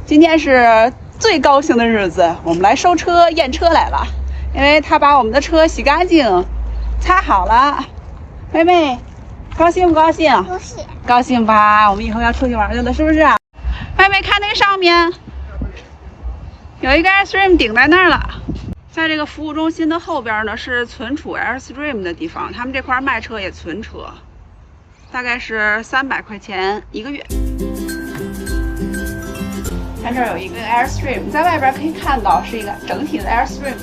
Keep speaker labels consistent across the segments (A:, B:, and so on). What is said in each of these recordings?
A: 今天是最高兴的日子，我们来收车验车来了，因为他把我们的车洗干净，擦好了。妹妹，高兴不高兴？
B: 高兴。
A: 高兴吧？我们以后要出去玩去了，是不是？妹妹，看那个上面有一个 Airstream 顶在那儿了。在这个服务中心的后边呢，是存储 Airstream 的地方，他们这块卖车也存车，大概是300块钱1个月。看这儿有一个 Airstream， 在外边可以看到是一个整体的 Airstream。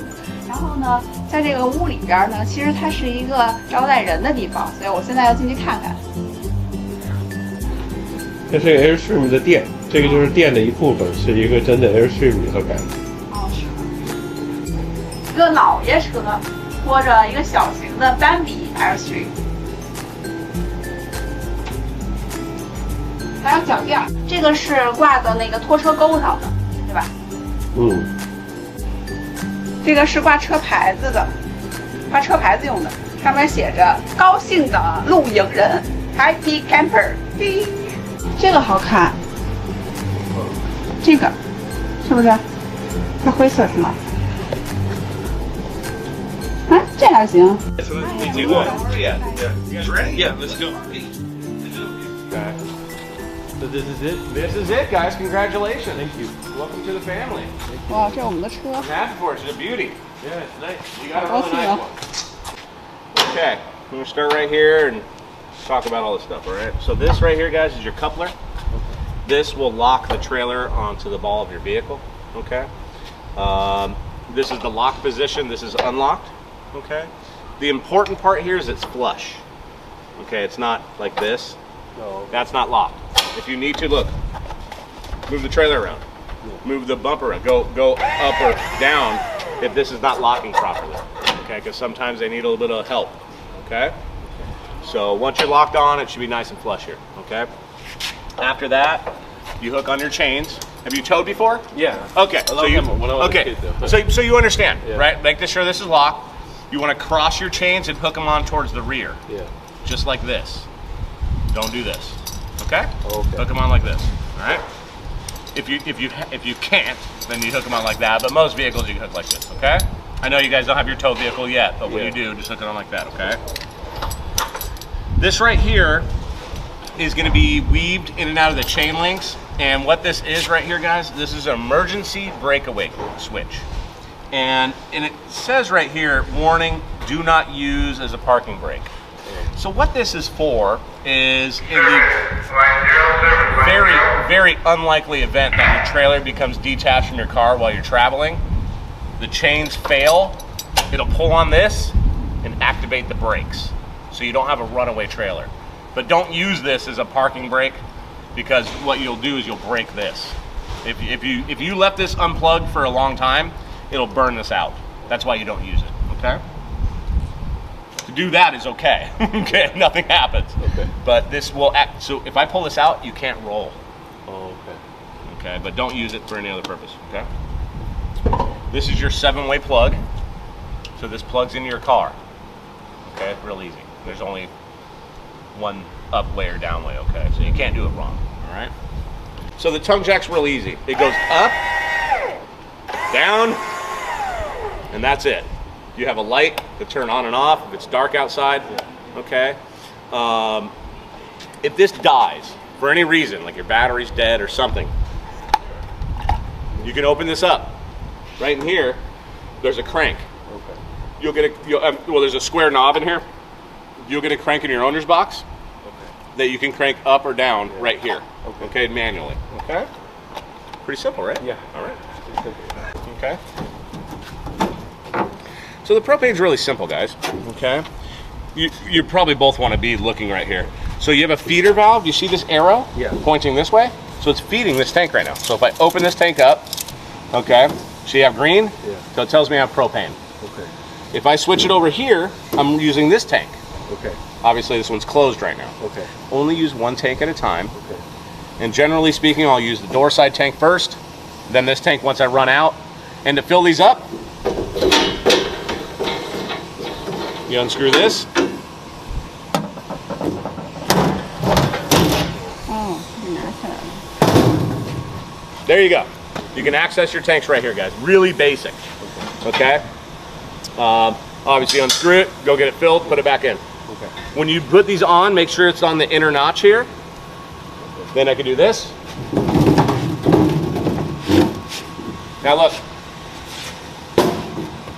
A: 然后呢，在这个屋里边呢，其实它是一个招待人的地方，所以我现在要进去看看。
C: 这是个 Airstream 的店，这个就是店的一部分，是一个真的 Airstream 里头改的。
A: 哦，是。一个老爷车拖着一个小型的斑比 Airstream， 还有脚垫，这个是挂在那个拖车钩上的，对吧？
C: 嗯。
A: 这个是挂车牌子的，挂车牌子用的，上面写着“高兴的露营人 ”，Happy Camper。这个好看，这个是不是？这灰色是吗？啊，这还行。
D: Yeah, let's go.
C: Okay. So this is it. This is it, guys. Congratulations. Thank you. Welcome to the family.
A: 哇，这是我们的车。
D: I'm happy for it. It's a beauty.
C: Yeah, it's nice.
D: You got a really nice one. Okay, I'm gonna start right here and talk about all this stuff. All right. So this right here, guys, is your coupler. This will lock the trailer onto the ball of your vehicle. Okay. This is the lock position. This is unlocked. Okay. The important part here is it's flush. Okay, it's not like this.
C: No.
D: That's not locked. If you need to, look, move the trailer around, move the bumper around, go up or down if this is not locking properly. Okay, because sometimes they need a little bit of help. Okay. So once you're locked on, it should be nice and flush here. Okay. After that, you hook on your chains. Have you towed before?
C: Yeah.
D: Okay.
C: So you okay.
D: So you understand,
C: Yeah.
D: right? Make sure this is locked. You want to cross your chains and hook them on towards the rear.
C: Yeah.
D: Just like this. Don't do this. Okay?
C: Okay.
D: Hook them on like this. All right? If you can't, then you hook them on like that. But most vehicles you can hook like this. Okay? I know you guys don't have your tow vehicle yet, but when you do, just hook it on like that. Okay? This right here is going to be weaved in and out of the chain links. And what this is right here, guys, this is an emergency breakaway switch. And it says right here, warning, do not use as a parking brake. So what this is for is in the very, very unlikely event that your trailer becomes detached from your car while you're traveling, the chains fail, it'll pull on this and activate the brakes. So you don't have a runaway trailer. But don't use this as a parking brake, because what you'll do is you'll break this. If you left this unplugged for a long time, it'll burn this out. That's why you don't use it, okay? To do that is okay, okay? Nothing happens.
C: Okay.
D: But this will act, so if I pull this out, you can't roll.
C: Oh, okay.
D: Okay, but don't use it for any other purpose, okay? This is your 7-way plug. So this plugs into your car. Okay, real easy. There's only one up way or down way, okay? So you can't do it wrong, all right? So the tongue jack's real easy. It goes up, down, and that's it. You have a light to turn on and off if it's dark outside, okay? If this dies for any reason, like your battery's dead or something, you can open this up. Right in here, there's a crank.
C: Okay.
D: You'll get well, there's a square knob in here. You'll get a crank in your owner's box that you can crank up or down right here. Okay, manually. Okay? Pretty simple, right?
C: Yeah.
D: All right. Okay. So the propane's really simple, guys. Okay? You probably both want to be looking right here. So you have a feeder valve. You see this arrow?
C: Yeah.
D: Pointing this way? So it's feeding this tank right now. So if I open this tank up, okay, so you have green?
C: Yeah.
D: So it tells me I have propane.
C: Okay.
D: If I switch it over here, I'm using this tank.
C: Okay.
D: Obviously this one's closed right now.
C: Okay.
D: Only use one tank at a time.
C: Okay.
D: And generally speaking, I'll use the door side tank first, then this tank once I run out. And to fill these up, you unscrew this. There you go. You can access your tanks right here, guys. Really basic. Okay. Obviously unscrew it, go get it filled, put it back in.
C: Okay.
D: When you put these on, make sure it's on the inner notch here. Then I can do this. Now look,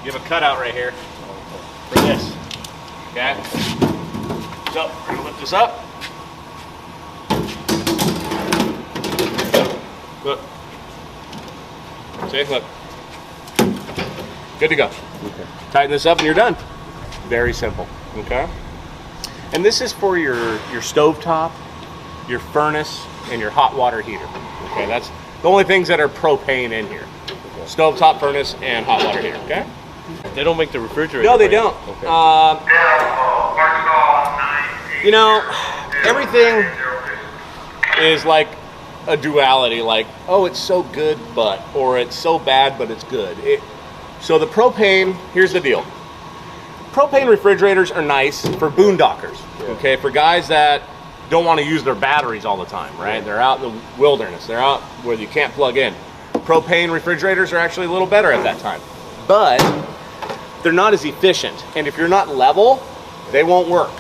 D: you have a cutout right here for this. Okay. So we're gonna lift this up. Look. See, look. Good to go.
C: Okay.
D: Tighten this up and you're done. Very simple. Okay. And this is for your stovetop, your furnace, and your hot water heater. Okay, that's the only things that are propane in here. Stovetop, furnace, and hot water heater. Okay.
C: They don't make the refrigerator.
D: No, they don't.
C: Okay.
D: You know, everything is like a duality. Like, oh, it's so good, but, or it's so bad, but it's good. So the propane, here's the deal. Propane refrigerators are nice for boondockers, okay? For guys that don't want to use their batteries all the time, right? They're out in the wilderness. They're out where you can't plug in. Propane refrigerators are actually a little better at that time. But they're not as efficient. And if you're not level, they won't work.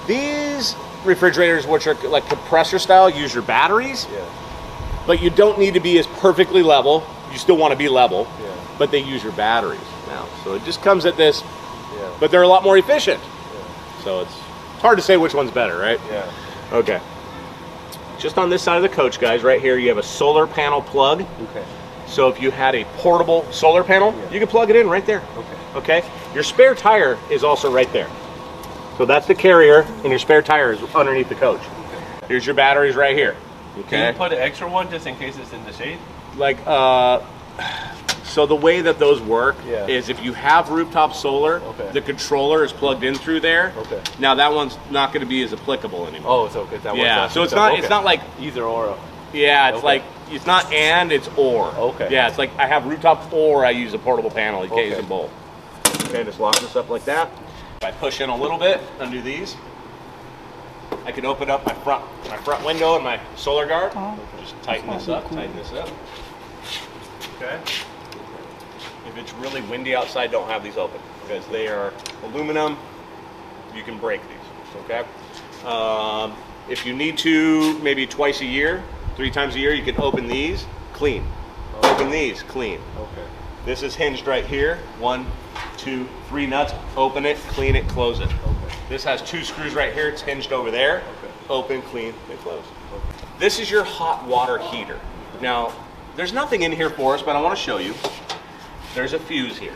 D: These refrigerators, which are like compressor style, use your batteries. But you don't need to be as perfectly level. You still want to be level. But they use your batteries now. So it just comes at this, but they're a lot more efficient. So it's hard to say which one's better, right? Okay. Just on this side of the coach, guys, right here, you have a solar panel plug.
C: Okay.
D: So if you had a portable solar panel, you can plug it in right there. Okay. Your spare tire is also right there. So that's the carrier, and your spare tire is underneath the coach. Here's your batteries right here. Okay.
C: Can you put an extra one just in case it's in the shade?
D: Like, so the way that those work is if you have rooftop solar, the controller is plugged in through there. Now that one's not going to be as applicable anymore.
C: Oh, so good. That
D: so it's not it's not like
C: either or.
D: Yeah, it's like it's not and, it's or. Yeah, it's like I have rooftop or I use a portable panel. You can't use them both. Okay, just lock this up like that. If I push in a little bit, undo these, I can open up my front window and my solar guard. Just tighten this up, tighten this up. Okay. If it's really windy outside, don't have these open because they are aluminum. You can break these, okay? If you need to, maybe twice a year, 3 times a year, you can open these, clean. Open these, clean.
C: Okay.
D: This is hinged right here. 1, 2, 3 nuts. Open it, clean it, close it. This has 2 screws right here. It's hinged over there. Open, clean, and close. This is your hot water heater. Now, there's nothing in here for us, but I want to show you. There's a fuse here,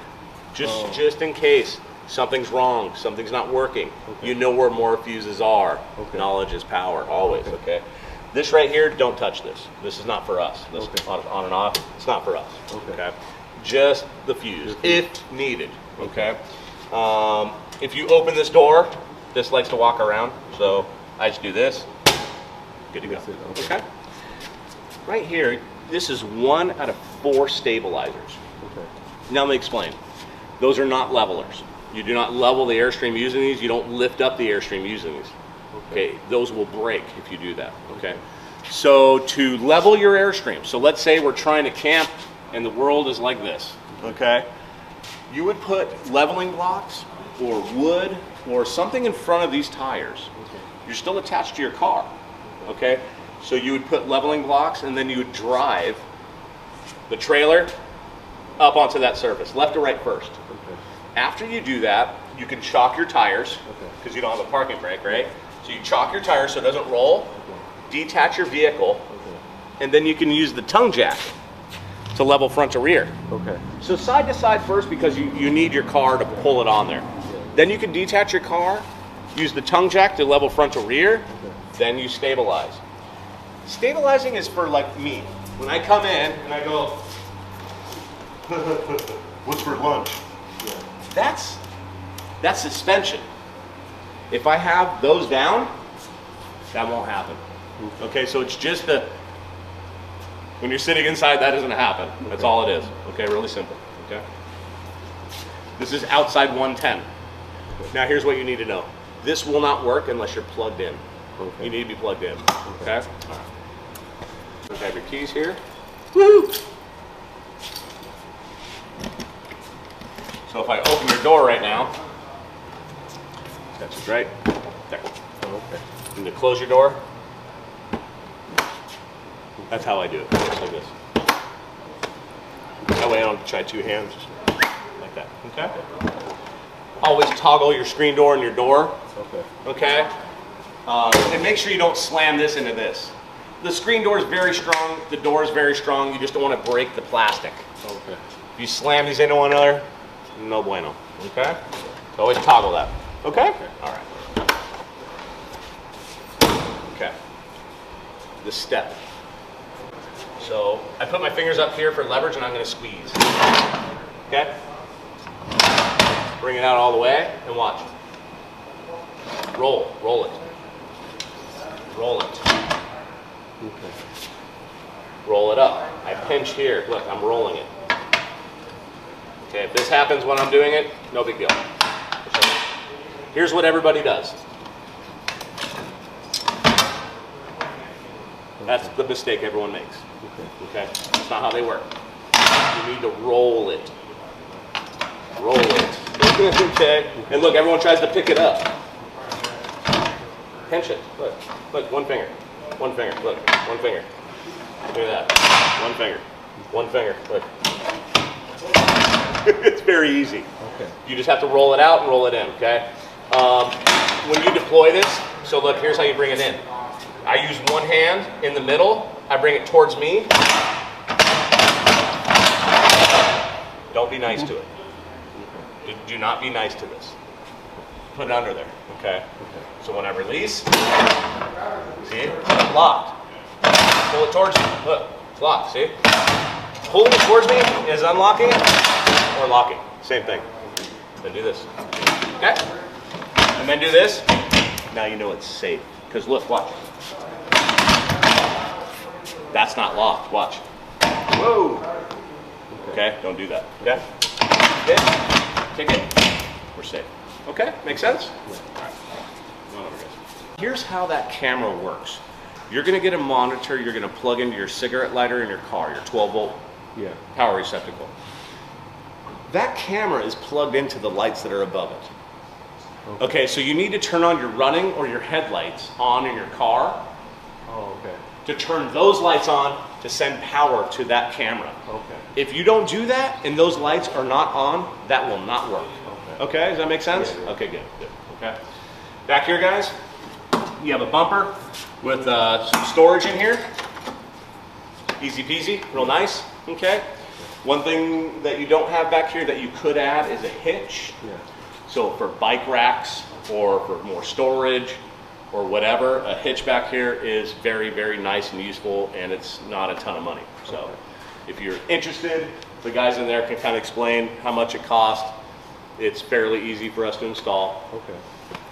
D: just in case something's wrong, something's not working. You know where more fuses are. Knowledge is power, always. Okay. This right here, don't touch this. This is not for us. This on and off. It's not for us. Okay. Just the fuse, if needed. Okay. If you open this door, this likes to walk around, so I just do this. Good to go. Okay. Right here, this is 1 out of 4 stabilizers. Now let me explain. Those are not levelers. You do not level the Airstream using these. You don't lift up the Airstream using these. Okay, those will break if you do that. Okay, so to level your Airstream, so let's say we're trying to camp and the world is like this. Okay, you would put leveling blocks or wood or something in front of these tires. You're still attached to your car. Okay, so you would put leveling blocks and then you would drive the trailer up onto that surface, left to right first. After you do that, you can chalk your tires because you don't have a parking brake, right? So you chalk your tires so it doesn't roll, detach your vehicle, and then you can use the tongue jack to level front to rear. So side to side first because you need your car to pull it on there. Then you can detach your car, use the tongue jack to level front to rear, then you stabilize. Stabilizing is for like me. When I come in and I go, what's for lunch? That's suspension. If I have those down, that won't happen. Okay, so it's just when you're sitting inside, that doesn't happen. That's all it is. Okay, really simple. Okay. This is outside 110. Now here's what you need to know. This will not work unless you're plugged in. You need to be plugged in. Okay. All right. You have your keys here. Woo! So if I open your door right now, that's right there.
C: Okay.
D: And to close your door, that's how I do it, just like this. That way I don't try two hands, just like that, okay? Always toggle your screen door and your door,
C: Okay.
D: okay? And make sure you don't slam this into this. The screen door is very strong, the door is very strong, you just don't want to break the plastic.
C: Okay.
D: If you slam these into one another, no bueno, okay? So always toggle that, okay? All right. Okay. The step. So I put my fingers up here for leverage and I'm going to squeeze. Okay? Bring it out all the way and watch. Roll it. Roll it.
C: Okay.
D: Roll it up. I pinch here. Look, I'm rolling it. Okay, if this happens when I'm doing it, no big deal. Here's what everybody does. That's the mistake everyone makes. Okay? That's not how they work. You need to roll it. Roll it. Okay? And look, everyone tries to pick it up. Pinch it. Look. Look, one finger. One finger. Look. One finger. Look at that. One finger. One finger. Look. It's very easy.
C: Okay.
D: You just have to roll it out and roll it in, okay? When you deploy this, so look, here's how you bring it in. I use one hand in the middle. I bring it towards me. Don't be nice to it. Do not be nice to this. Put it under there, okay? So when I release, see, it's locked. Pull it towards me. Look, it's locked, see? Pulling it towards me is unlocking it or locking. Same thing. Then do this. Okay? And then do this. Now you know it's safe. Because look, watch. That's not locked. Watch. Whoa. Okay? Don't do that. Okay? Kick it. We're safe. Okay? Make sense? All right. Run over, guys. Here's how that camera works. You're going to get a monitor you're going to plug into your cigarette lighter in your car, your 12-volt power receptacle. That camera is plugged into the lights that are above it. Okay, so you need to turn on your running or your headlights on in your car.
C: Oh, okay.
D: To turn those lights on to send power to that camera.
C: Okay.
D: If you don't do that and those lights are not on, that will not work. Okay, does that make sense?
C: Yeah.
D: Okay, good. Okay. Back here, guys, you have a bumper with some storage in here. Easy peasy, real nice. Okay. One thing that you don't have back here that you could add is a hitch.
C: Yeah.
D: So for bike racks or for more storage or whatever, a hitch back here is very, very nice and useful, and it's not a ton of money. So if you're interested, the guys in there can kind of explain how much it costs. It's fairly easy for us to install.
C: Okay.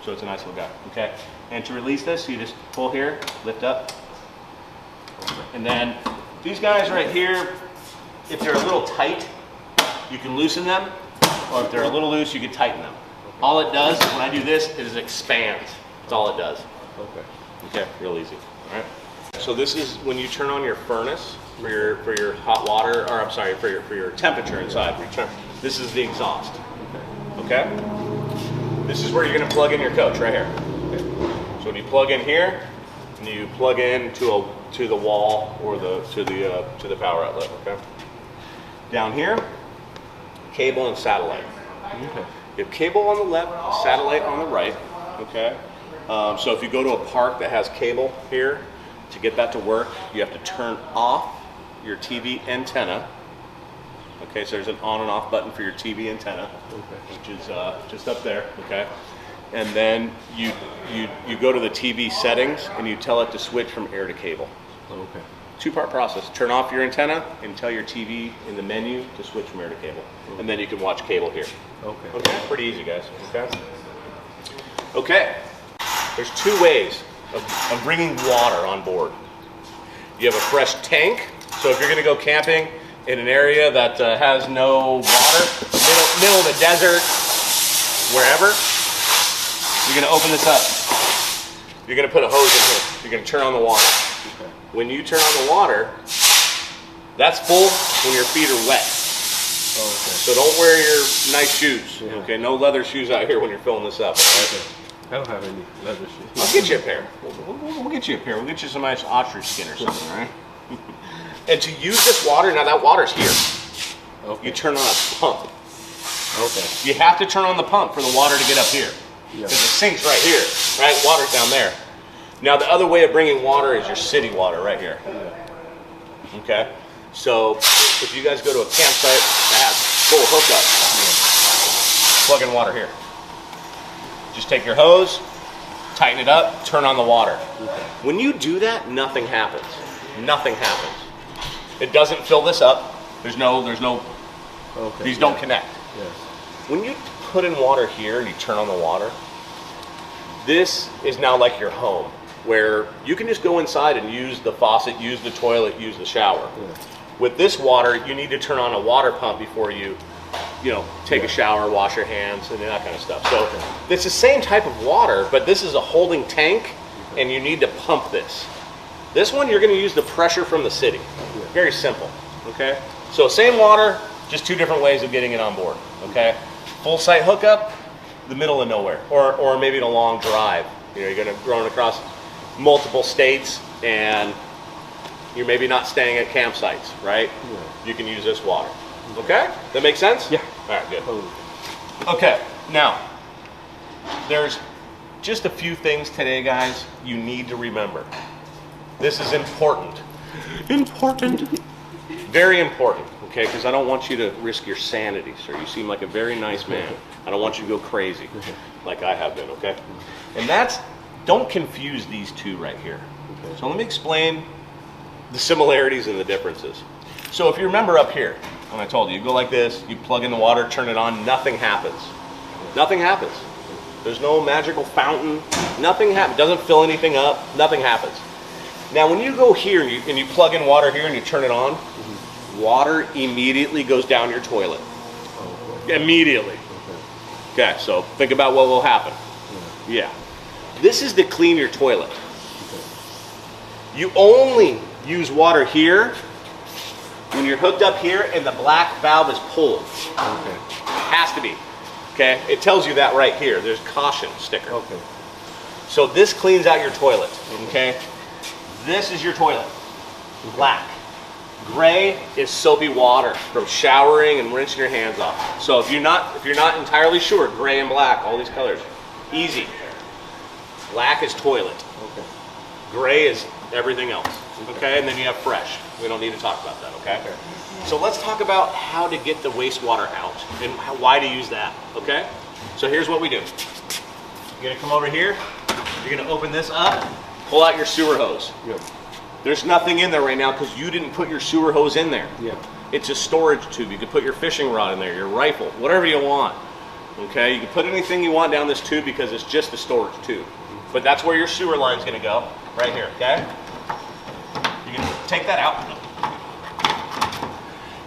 D: So it's a nice little guy. Okay. And to release this, you just pull here, lift up. And then these guys right here, if they're a little tight, you can loosen them. Or if they're a little loose, you can tighten them. All it does when I do this is it expands. That's all it does.
C: Okay.
D: Okay, real easy. All right. So this is when you turn on your furnace for your hot water, or I'm sorry, for your temperature inside. This is the exhaust. Okay. This is where you're going to plug in your coach right here. Okay. So when you plug in here, and you plug in to the wall or to the power outlet. Okay. Down here, cable and satellite.
C: Okay.
D: You have cable on the left, satellite on the right. Okay. So if you go to a park that has cable here, to get that to work, you have to turn off your TV antenna. Okay, so there's an on and off button for your TV antenna, which is just up there. Okay, and then you go to the TV settings and you tell it to switch from air to cable.
C: Okay.
D: Two-part process. Turn off your antenna and tell your TV in the menu to switch from air to cable, and then you can watch cable here.
C: Okay.
D: Okay, pretty easy, guys. Okay. Okay. There's two ways of bringing water on board. You have a fresh tank, so if you're going to go camping in an area that has no water, middle of the desert, wherever, you're going to open this up. You're going to put a hose in here. You're going to turn on the water. When you turn on the water, That's full when your feet are wet.
C: Oh, okay.
D: So don't wear your nice shoes.
C: Yeah.
D: Okay, no leather shoes out here when you're filling this up.
C: Okay. I don't have any leather shoes.
D: I'll get you a pair. We'll get you a pair. We'll get you some nice ostrich skin or something, right? And to use this water, now that water's here.
C: Okay.
D: You turn on a pump.
C: Okay.
D: You have to turn on the pump for the water to get up here.
C: Yeah.
D: Because the sink's right here, right? Water's down there. Now the other way of bringing water is your city water right here.
C: Yeah.
D: Okay? So if you guys go to a campsite that has full hookup, plug in water here. Just take your hose, tighten it up, turn on the water.
C: Okay.
D: When you do that, nothing happens. Nothing happens. It doesn't fill this up. There's no,
C: Okay.
D: these don't connect.
C: Yes.
D: When you put in water here and you turn on the water, this is now like your home, where you can just go inside and use the faucet, use the toilet, use the shower.
C: Yeah.
D: With this water, you need to turn on a water pump before you take a shower, wash your hands, and that kind of stuff. So it's the same type of water, but this is a holding tank, and you need to pump this. This one, you're going to use the pressure from the city. Very simple, okay? So same water, just two different ways of getting it on board, okay? Full site hookup, the middle of nowhere, or maybe a long drive. You're going to run across multiple states, and you're maybe not staying at campsites, right?
C: Yeah.
D: You can use this water. Okay? That makes sense?
C: Yeah.
D: All right, good.
C: Totally.
D: Okay, now, there's just a few things today, guys, you need to remember. This is important. Important. Very important, okay? Because I don't want you to risk your sanity, sir. You seem like a very nice man. I don't want you to go crazy like I have been, okay? And don't confuse these two right here.
C: Okay.
D: So let me explain the similarities and the differences. So if you remember up here, when I told you, you go like this, you plug in the water, turn it on, nothing happens. Nothing happens. There's no magical fountain. Nothing happens. Doesn't fill anything up. Nothing happens. Now when you go here and you plug in water here and you turn it on, water immediately goes down your toilet.
C: Okay.
D: Immediately.
C: Okay.
D: Okay, so think about what will happen. Yeah. This is to clean your toilet. You only use water here when you're hooked up here and the black valve is pulled.
C: Okay.
D: Has to be. Okay? It tells you that right here. There's caution sticker.
C: Okay.
D: So this cleans out your toilet. Okay? This is your toilet. Black. Gray is soapy water from showering and rinsing your hands off. So if you're not entirely sure, gray and black, all these colors, easy. Black is toilet.
C: Okay.
D: Gray is everything else. Okay, and then you have fresh. We don't need to talk about that, okay? So let's talk about how to get the wastewater out and why to use that, okay? So here's what we do. You're gonna come over here, you're gonna open this up, pull out your sewer hose.
C: Yeah.
D: There's nothing in there right now because you didn't put your sewer hose in there.
C: Yeah.
D: It's a storage tube. You can put your fishing rod in there, your rifle, whatever you want. Okay, you can put anything you want down this tube because it's just a storage tube. But that's where your sewer line's gonna go, right here, okay? You're gonna take that out.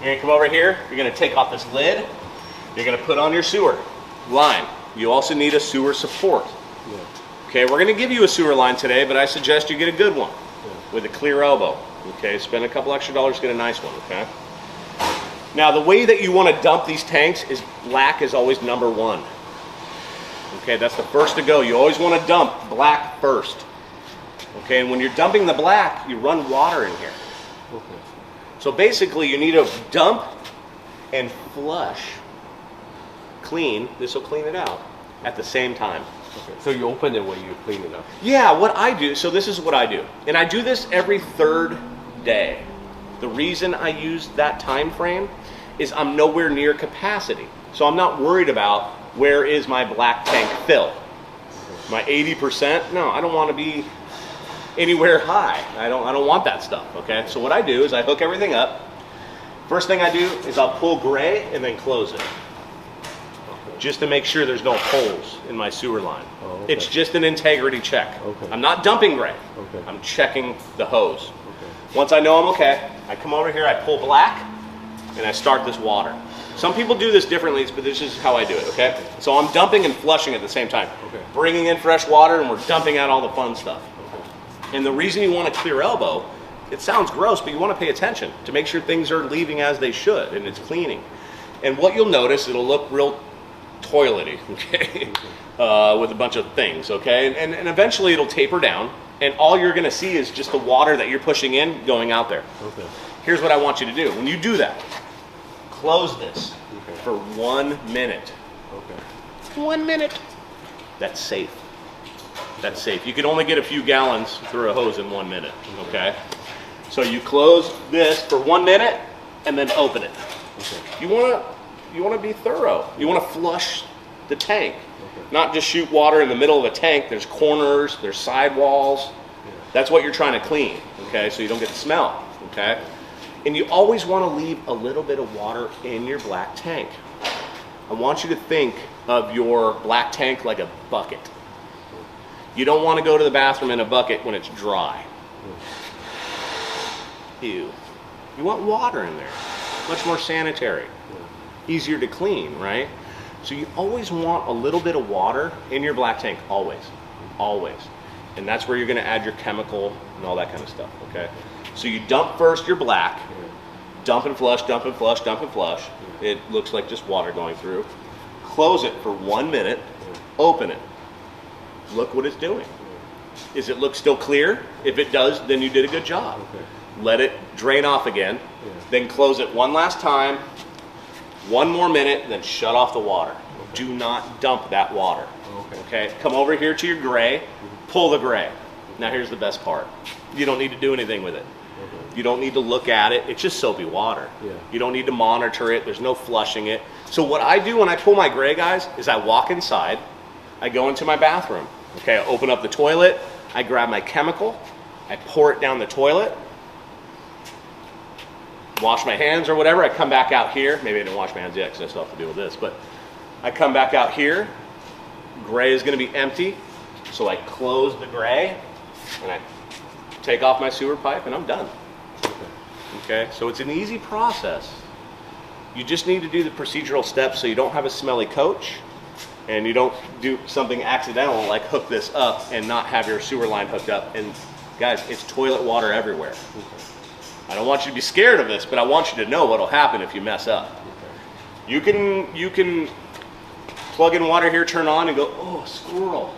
D: You're gonna come over here, you're gonna take off this lid, you're gonna put on your sewer line. You also need a sewer support.
C: Yeah.
D: Okay, we're gonna give you a sewer line today, but I suggest you get a good one with a clear elbow. Okay, spend a couple extra dollars, get a nice one, okay? Now the way that you wanna dump these tanks is black is always number one. Okay, that's the first to go. You always want to dump black first. Okay, and when you're dumping the black, you run water in here.
C: Okay.
D: So basically, you need to dump and flush, clean, this will clean it out, at the same time.
C: Okay. So you open it when you clean it up.
D: Yeah, what I do, so this is what I do. And I do this every third day. The reason I use that time frame is I'm nowhere near capacity. So I'm not worried about where is my black tank fill. My 80%? No, I don't want to be anywhere high. I don't want that stuff, okay? So what I do is I hook everything up. First thing I do is I'll pull gray and then close it. Just to make sure there's no holes in my sewer line.
C: Oh, okay.
D: It's just an integrity check.
C: Okay.
D: I'm not dumping gray.
C: Okay.
D: I'm checking the hose.
C: Okay.
D: Once I know I'm okay, I come over here, I pull black, and I start this water. Some people do this differently, but this is how I do it, okay? So I'm dumping and flushing at the same time.
C: Okay.
D: Bringing in fresh water, and we're dumping out all the fun stuff.
C: Okay.
D: And the reason you want a clear elbow It sounds gross, but you want to pay attention to make sure things are leaving as they should and it's cleaning. And what you'll notice, it'll look real toilety, okay, with a bunch of things, okay? And eventually it'll taper down, and all you're going to see is just the water that you're pushing in going out there.
C: Okay.
D: Here's what I want you to do. When you do that, close this for 1 minute.
C: Okay.
D: 1 minute. That's safe. That's safe. You can only get a few gallons through a hose in 1 minute, okay? So you close this for 1 minute and then open it.
C: Okay.
D: You want to be thorough. You want to flush the tank.
C: Okay.
D: Not just shoot water in the middle of a tank. There's corners, there's sidewalls.
C: Yeah.
D: That's what you're trying to clean, okay? So you don't get the smell, okay? And you always want to leave a little bit of water in your black tank. I want you to think of your black tank like a bucket. You don't want to go to the bathroom in a bucket when it's dry. Ew. You want water in there. Much more sanitary. Easier to clean, right? So you always want a little bit of water in your black tank, always. Always. And that's where you're going to add your chemical and all that kind of stuff, okay? So you dump first your black, dump and flush, dump and flush, dump and flush. It looks like just water going through. Close it for 1 minute, open it. Look what it's doing. Does it look still clear? If it does, then you did a good job.
C: Okay.
D: Let it drain off again, then close it one last time, 1 more minute, then shut off the water. Okay. Do not dump that water. Okay. Come over here to your gray, pull the gray. Now here's the best part. You don't need to do anything with it.
C: Okay.
D: You don't need to look at it. It's just soapy water.
C: Yeah.
D: You don't need to monitor it. There's no flushing it. So what I do when I pull my gray, guys, is I walk inside, I go into my bathroom. Okay, I open up the toilet, I grab my chemical, I pour it down the toilet, wash my hands or whatever, I come back out here. Maybe I didn't wash my hands yet because I still have to deal with this, but I come back out here. Gray is going to be empty, so I close the gray and I take off my sewer pipe and I'm done. Okay, so it's an easy process. You just need to do the procedural steps so you don't have a smelly coach and you don't do something accidental like hook this up and not have your sewer line hooked up. And guys, it's toilet water everywhere. I don't want you to be scared of this, but I want you to know what'll happen if you mess up. You can plug in water here, turn on and go, oh, squirrel,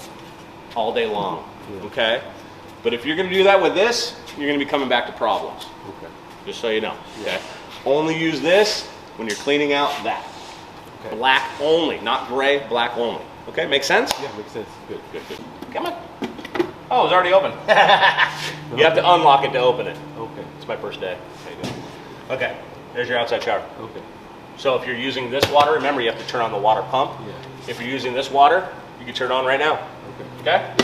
D: all day long, okay? But if you're gonna do that with this, you're gonna be coming back to problems.
C: Okay.
D: Just so you know, okay? Only use this when you're cleaning out that.
C: Okay.
D: Black only, not gray, black only. Okay, make sense?
C: Yeah, makes sense. Good.
D: Come on. Oh, it's already open. You have to unlock it to open it.
C: Okay.
D: It's my first day. There you go. Okay, there's your outside shower.
C: Okay.
D: So if you're using this water, remember you have to turn on the water pump.
C: Yeah.
D: If you're using this water, you can turn it on right now. Okay?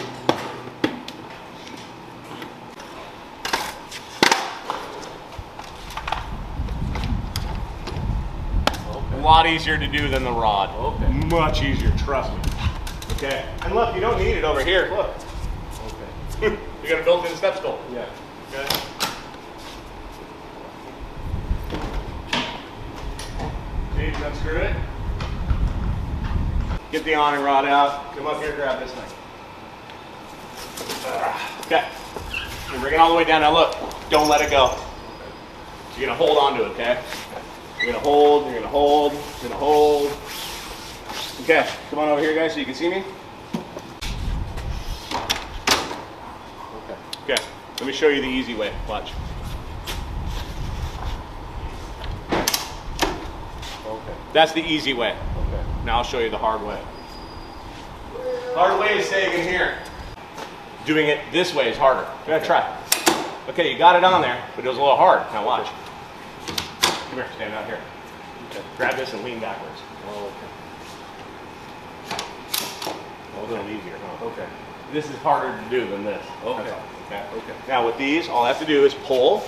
D: A lot easier to do than the rod.
C: Okay.
D: Much easier, trust me. Okay. And look, you don't need it over here. Look.
C: Okay.
D: You got a built-in step stool.
C: Yeah.
D: Okay. See, unscrew it. Get the awning rod out. Come up here, grab this thing. Okay. And bring it all the way down. Now look, don't let it go. You're gonna hold on to it, okay? You're gonna hold, you're gonna hold, you're gonna hold. Okay, come on over here, guys, so you can see me. Okay, let me show you the easy way. Watch.
C: Okay.
D: That's the easy way.
C: Okay.
D: Now I'll show you the hard way. Hard way is staying in here. Doing it this way is harder. Go ahead, try. Okay, you got it on there, but it was a little hard. Now watch. Come here, stand out here. Okay. Grab this and lean backwards.
C: Oh, okay.
D: A little easier, huh?
C: Okay.
D: This is harder to do than this.
C: Okay.
D: That's all. Okay.
C: Okay.
D: Now with these, all I have to do is pull.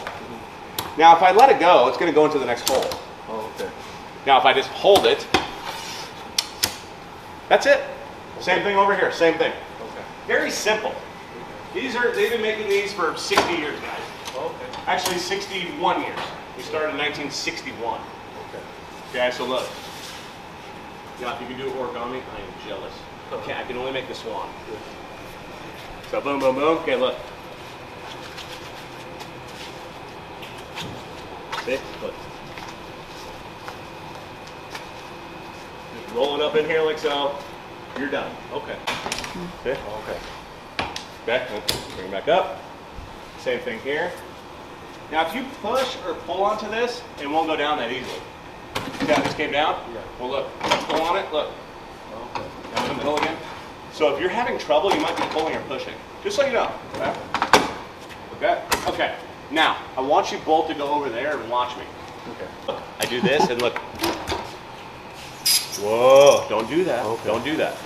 D: Now if I let it go, it's going to go into the next hole.
C: Oh, okay.
D: Now if I just hold it, that's it. Same thing over here, same thing.
C: Okay.
D: Very simple. They've been making these for 60 years, guys.
C: Okay.
D: Actually 61 years. We started in 1961.
C: Okay.
D: Okay, so look. Now if you can do origami, I am jealous. Okay, I can only make the swan. So boom, boom, boom. Okay, look. See? Look. Just roll it up in here like so. You're done. Okay. Okay. Okay. Back. Bring it back up. Same thing here. Now, if you push or pull onto this, it won't go down that easily. See how this came down? Yeah. Well, look. Pull on it. Look. Okay. Down in the middle again. So if you're having trouble, you might be pulling or pushing. Just so you know. Okay. Okay. Okay. Now, I want you both to go over there and watch me. Okay. Look, I do this and look. Whoa, don't do that. Okay. Don't do that.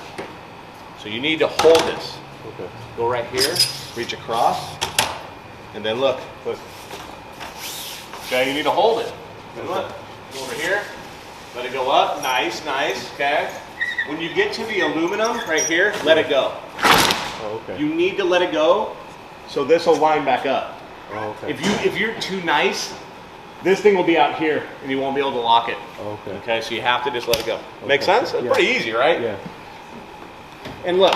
D: So you need to hold this. Okay. Go right here, reach across, and then look. Look. Okay, you need to hold it. And look. Go over here. Let it go up. Nice, nice. Okay. When you get to the aluminum right here, let it go. Oh, okay. You need to let it go so this will line back up. Oh, okay. If you're too nice, this thing will be out here and you won't be able to lock it. Okay. Okay, so you have to just let it go. Okay. Make sense? It's pretty easy, right? Yeah. And look,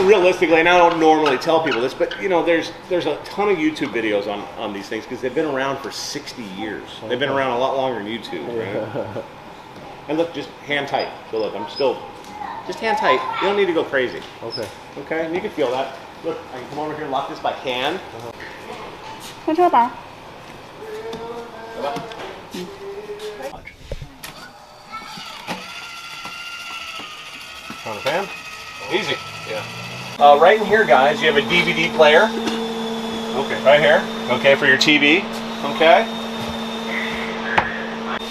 D: realistically, and I don't normally tell people this, but you know, there's a ton of YouTube videos on these things because they've been around for 60 years. Okay. They've been around a lot longer than YouTube, right? And look, just hand tight. So look, I'm still, just hand tight. You don't need to go crazy. Okay. Okay, and you can feel that. Look, I can come over here and lock this by hand.
A: 开车宝。
D: On the fan? Easy. Yeah. Right in here, guys, you have a DVD player. Okay. Right here. Okay, for your TV. Okay.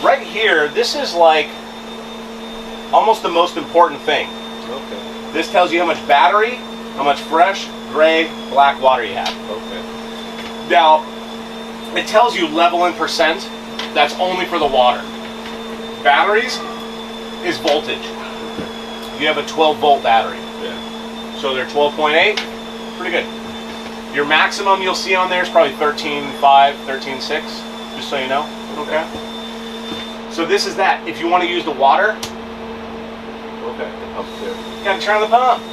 D: Right here, this is like almost the most important thing. Okay. This tells you how much battery, how much fresh, gray, black water you have. Okay. Now, it tells you level in percent. That's only for the water. Batteries is voltage. You have a 12-volt battery. Yeah. So they're 12.8. Pretty good. Your maximum you'll see on there is probably 13.5, 13.6, just so you know. Okay. So this is that. If you want to use the water, okay, up there. You gotta turn on the pump.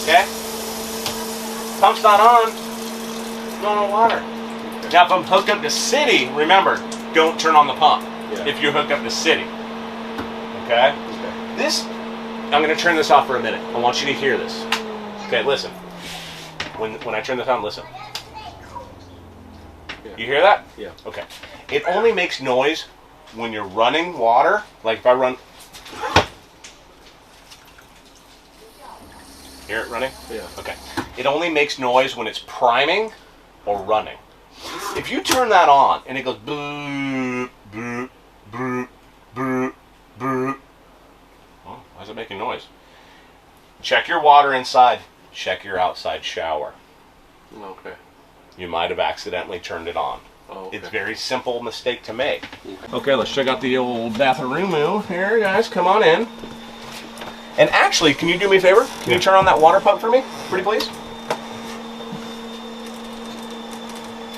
D: Okay. Pump's not on. Going on water. Now, if I'm hooked up to city, remember, don't turn on the pump. Yeah. If you hook up to city. Okay? Okay. This, I'm going to turn this off for a minute. I want you to hear this. Okay, listen. When I turn this on, listen. Yeah. You hear that? Yeah. Okay. It only makes noise when you're running water. Like if I run... Hear it running? Yeah. Okay. It only makes noise when it's priming or running. If you turn that on and it goes boop, boop, boop, boop, boop. Well, why is it making noise? Check your water inside. Check your outside shower. Okay. You might have accidentally turned it on. Oh, okay. It's a very simple mistake to make. Okay, let's check out the old bathroom here, guys. Come on in. And actually, can you do me a favor? Can you turn on that water pump for me, pretty please?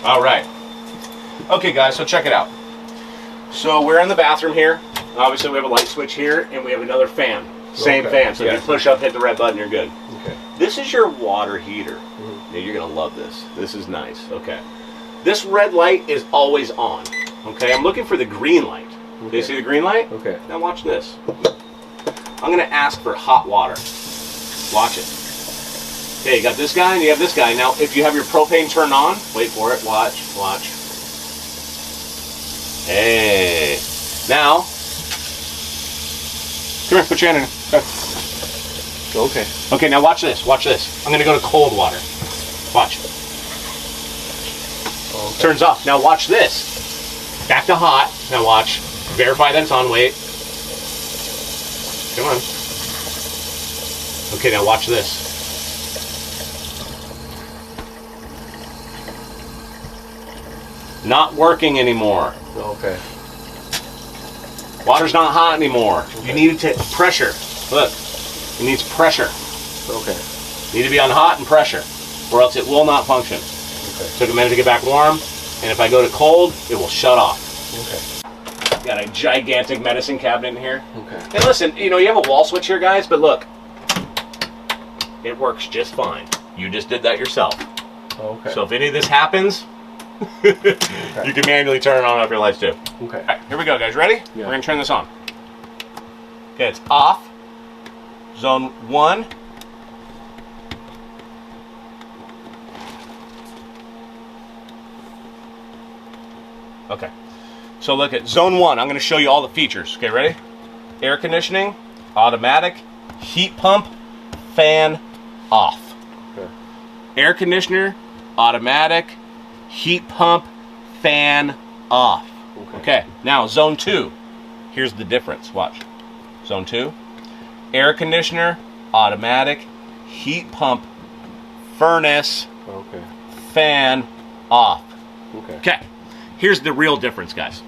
D: All right. Okay, guys, so check it out. So we're in the bathroom here. Obviously, we have a light switch here, and we have another fan. Same fan. So if you push up, hit the red button, you're good. Okay. This is your water heater. Mm-hmm. Now, you're going to love this. This is nice. Okay. This red light is always on. Okay, I'm looking for the green light. Okay. Do you see the green light? Okay. Now watch this. I'm going to ask for hot water. Watch it. Okay, you got this guy and you have this guy. Now, if you have your propane turned on, wait for it. Watch, watch. Hey. Now, come here, put your hand in it. Okay. Okay, now watch this. Watch this. I'm going to go to cold water. Watch. Okay. Turns off. Now watch this. Back to hot. Now watch. Verify that it's on. Wait. Come on. Okay, now watch this. Not working anymore. Okay. Water's not hot anymore. Okay. You need it to pressure. Look, it needs pressure. Okay. You need to be on hot and pressure, or else it will not function. Okay. Took a minute to get back warm, and if I go to cold, it will shut off. Okay. Got a gigantic medicine cabinet in here. Okay. And listen, you know, you have a wall switch here, guys, but look, it works just fine. You just did that yourself. Okay. So if any of this happens, You can manually turn on and off your lights too.
C: Okay.
D: All right, here we go, guys. Ready?
C: Yeah.
D: We're gonna turn this on. Okay, it's off. Zone 1. Okay. So look at zone 1. I'm gonna show you all the features. Okay, ready? Air conditioning, automatic, heat pump, fan, off.
C: Okay.
D: Air conditioner, automatic, heat pump, fan, off. Okay, now zone 2. Here's the difference. Watch. Zone 2. Air conditioner, automatic, heat pump, furnace,
C: Okay.
D: fan, off.
C: Okay.
D: Okay, here's the real difference, guys.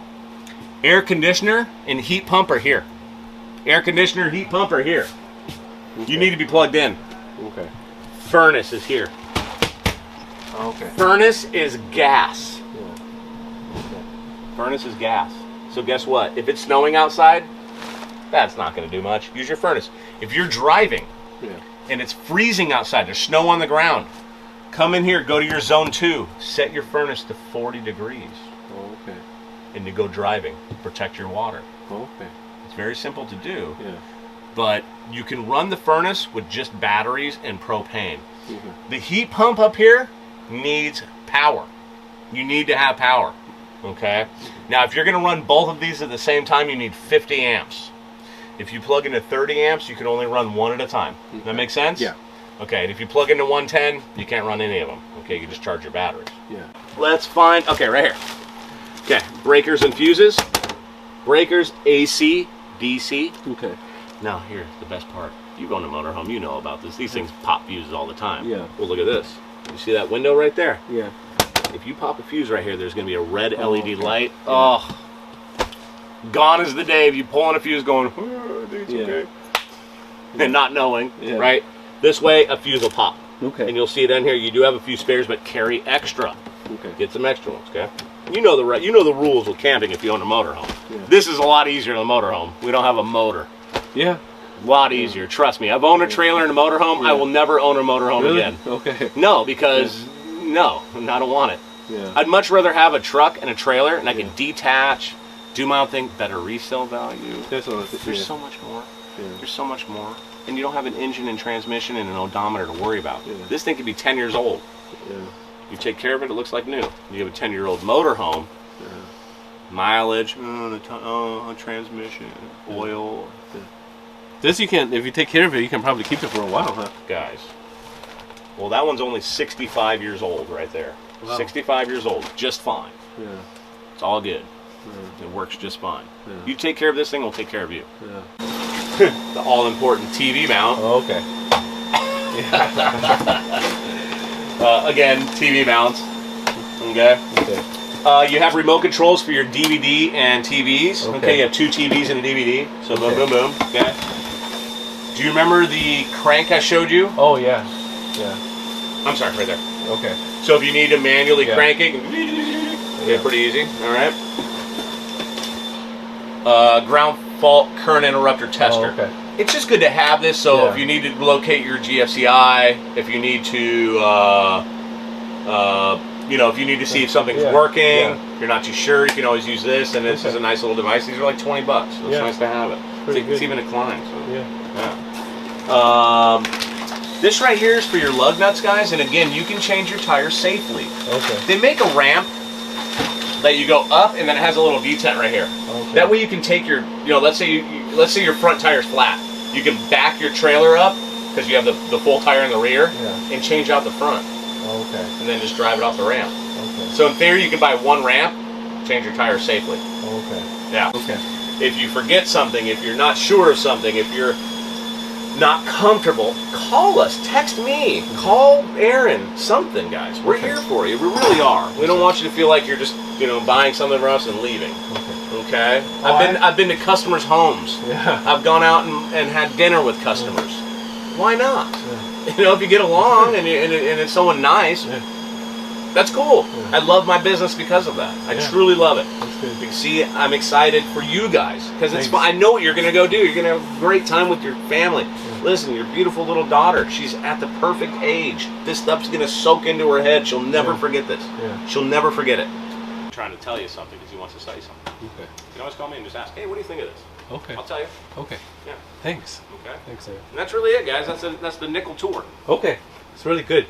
D: Air conditioner and heat pump are here. Air conditioner, heat pump are here. You need to be plugged in.
C: Okay.
D: Furnace is here.
C: Okay.
D: Furnace is gas.
C: Yeah.
D: Furnace is gas. So guess what? If it's snowing outside, that's not going to do much. Use your furnace. If you're driving
C: Yeah.
D: and it's freezing outside, there's snow on the ground, come in here, go to your zone 2, set your furnace to 40 degrees,
C: Okay.
D: and to go driving. Protect your water.
C: Okay.
D: It's very simple to do,
C: Yeah.
D: but you can run the furnace with just batteries and propane.
C: Mhm.
D: The heat pump up here needs power. You need to have power. Okay? Now, if you're going to run both of these at the same time, you need 50 amps. If you plug into 30 amps, you can only run one at a time. Does that make sense?
C: Yeah.
D: Okay, and if you plug into 110, you can't run any of them. Okay, you can just charge your batteries.
C: Yeah.
D: Let's find, okay, right here. Okay, breakers and fuses. Breakers, AC, DC.
C: Okay.
D: Now, here's the best part. You go in a motorhome, you know about this. These things pop fuses all the time.
C: Yeah.
D: Well, look at this. You see that window right there?
C: Yeah.
D: If you pop a fuse right here, there's going to be a red LED
C: okay.
D: light. Oh, gone is the day of you pulling a fuse going, oh, I think it's okay. And not knowing, right? This way, a fuse will pop.
C: Okay.
D: And you'll see it in here. You do have a few spares, but carry extra.
C: Okay.
D: Get some extra ones, okay? You know the rules with camping if you own a motorhome.
C: Yeah.
D: This is a lot easier than a motorhome. We don't have a motor.
C: Yeah.
D: A lot easier. Trust me. I've owned a trailer and a motorhome. I will never own a motorhome
C: Really?
D: again.
C: Okay.
D: No, because no, I don't want it.
C: Yeah.
D: I'd much rather have a truck and a trailer, and I can detach, do my own thing, better resale value.
C: That's what I was
D: There's so much more.
C: Yeah.
D: There's so much more. And you don't have an engine and transmission and an odometer to worry about.
C: Yeah.
D: This thing could be 10 years old.
C: Yeah.
D: You take care of it, it looks like new. You have a 10-year-old motorhome, mileage, a transmission, oil.
C: This you can, if you take care of it, you can probably keep it for a while, huh?
D: Guys. Well, that one's only 65 years old right there.
C: Wow.
D: 65 years old, just fine.
C: Yeah.
D: It's all good.
C: Yeah.
D: It works just fine.
C: Yeah.
D: You take care of this thing, we'll take care of you.
C: Yeah.
D: The all-important TV mount.
C: Oh, okay.
D: Again, TV mounts. Okay.
C: Okay.
D: You have remote controls for your DVD and TVs. Okay. You have 2 TVs and a DVD. So boom, boom, boom. Okay. Do you remember the crank I showed you?
C: Oh yeah. Yeah.
D: I'm sorry, right there.
C: Okay.
D: So if you need to manually
C: Yeah.
D: crank it, yeah, pretty easy. All right. Ground fault current interrupter tester.
C: Oh, okay.
D: It's just good to have this, so
C: Yeah.
D: if you need to locate your GFCI, if you need to, if you need to see if something's working, you're not too sure, you can always use this, and this is a nice little device. These are like 20 bucks. So it's nice to have it. It's even a climb. So.
C: Yeah.
D: This right here is for your lug nuts, guys, and again, you can change your tires safely.
C: Okay.
D: They make a ramp that you go up, and then it has a little V-tent right here.
C: Okay.
D: That way you can take your, let's say your front tire's flat. You can back your trailer up because you have the full tire in the rear, and change out the front,
C: Okay.
D: and then just drive it off the ramp.
C: Okay.
D: So in theory, you can buy one ramp, change your tires safely.
C: Okay.
D: Yeah.
C: Okay.
D: If you forget something, if you're not sure of something, if you're not comfortable, call us, text me, call Aaron, something, guys. We're here for you. We really are. We don't want you to feel like you're just, buying something from us and leaving. Okay? I've been to customers' homes.
C: Yeah.
D: I've gone out and had dinner with customers. Why not?
C: Yeah.
D: If you get along and it's someone nice, That's cool. I love my business because of that. I truly love it.
C: That's good.
D: You can see, I'm excited for you guys because it's
C: Thanks.
D: fun. I know what you're going to go do. You're going to have a great time with your family. Listen, your beautiful little daughter, she's at the perfect age. This stuff's going to soak into her head. She'll never forget this.
C: Yeah.
D: She'll never forget it. I'm trying to tell you something because he wants to say something.
C: Okay.
D: You can always call me and just ask, hey, what do you think of this?
C: Okay.
D: I'll tell you.
C: Okay.
D: Yeah.
C: Thanks.
D: Okay.
C: Thanks, sir.
D: And that's really it, guys. That's the nickel tour.
C: Okay. It's really good.